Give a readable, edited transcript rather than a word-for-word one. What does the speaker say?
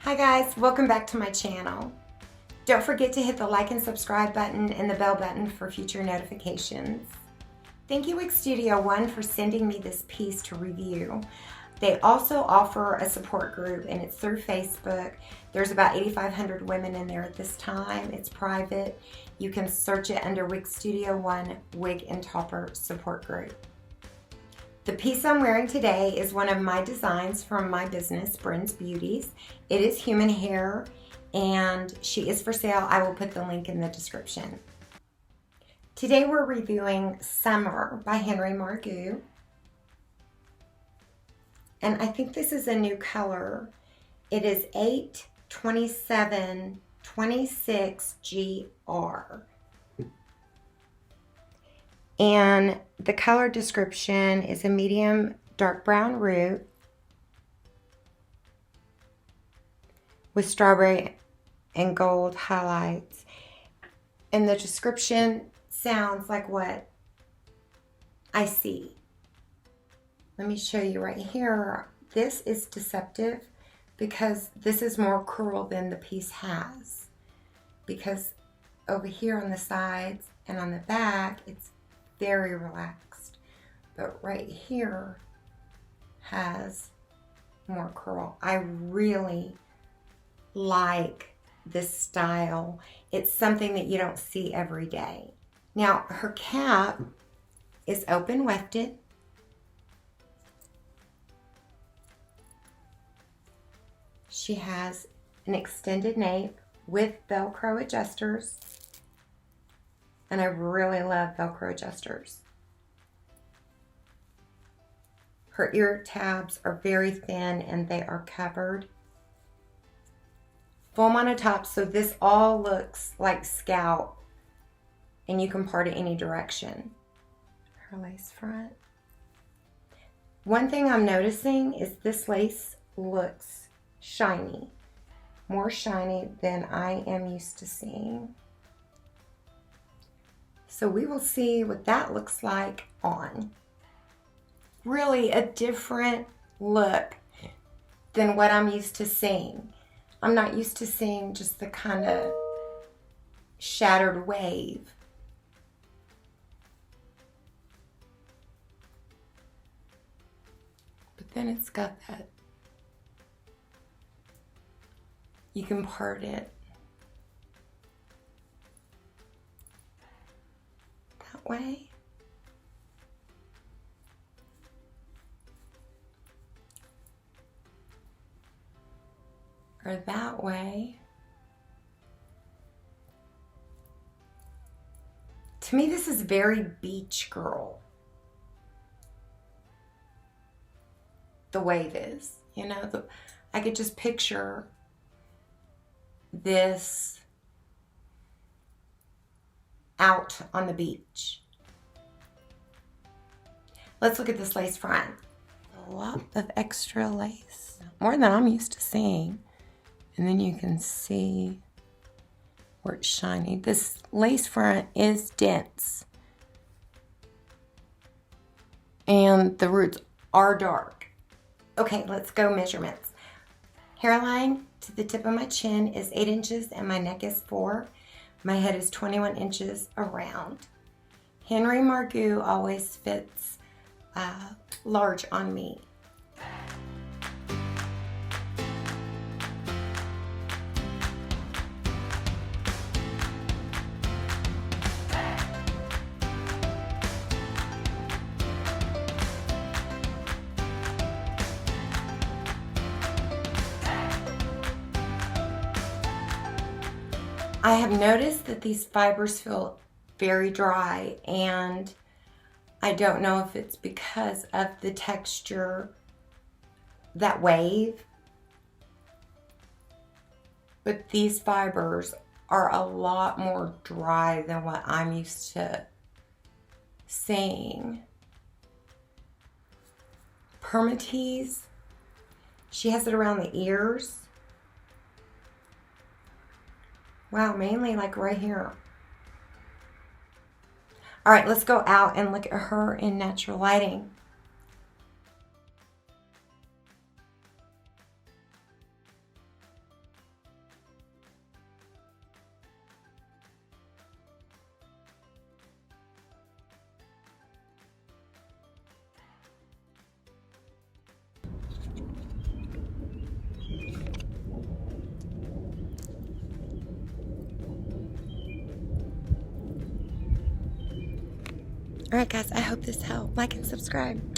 Hi guys, welcome back to my channel. Don't forget to hit the like and subscribe button and the bell button for future notifications. Thank you Wig Studio One for sending me this piece to review. They also offer a support group and it's through Facebook. There's about 8,500 women in there at this time. It's private. You can search it under Wig Studio One Wig and Topper Support Group. The piece I'm wearing today is one of my designs from my business, Bryn's Beauties. It is human hair and she is for sale. I will put the link in the description. Today we're reviewing Summer by Henry Margu. And I think this is a new color. It is 82726GR. And the color description is a medium dark brown root with strawberry and gold highlights. And the description sounds like what I see. Let me show you right here. This is deceptive because this is more curl than the piece has. Because over here on the sides and on the back, it's very relaxed, but right here has more curl. I really like this style. It's something that you don't see every day. Now her cap is open wefted. She has an extended nape with Velcro adjusters. And I really love Velcro adjusters. Her ear tabs are very thin and they are covered. Full monotop, so this all looks like scalp and you can part it any direction. Her lace front. One thing I'm noticing is this lace looks shiny. More shiny than I am used to seeing. So we will see what that looks like on. Really a different look than what I'm used to seeing. I'm not used to seeing just the kind of shattered wave. But then it's got that, you can part it way. Or that way. To me, this is very beach girl. The wave is, you know, I could just picture this out on the beach. Let's look at this lace front. A lot of extra lace, more than I'm used to seeing. And then you can see where it's shiny. This lace front is dense. And the roots are dark. Okay, let's go measurements. Hairline to the tip of my chin is 8 inches and my neck is 4. My head is 21 inches around. Henry Margu always fits large on me. I have noticed that these fibers feel very dry, and I don't know if it's because of the texture, that wave, but these fibers are a lot more dry than what I'm used to seeing. Permatease, she has it around the ears. Wow, mainly like right here. All right, let's go out and look at her in natural lighting. All right, guys, I hope this helped. Like and subscribe.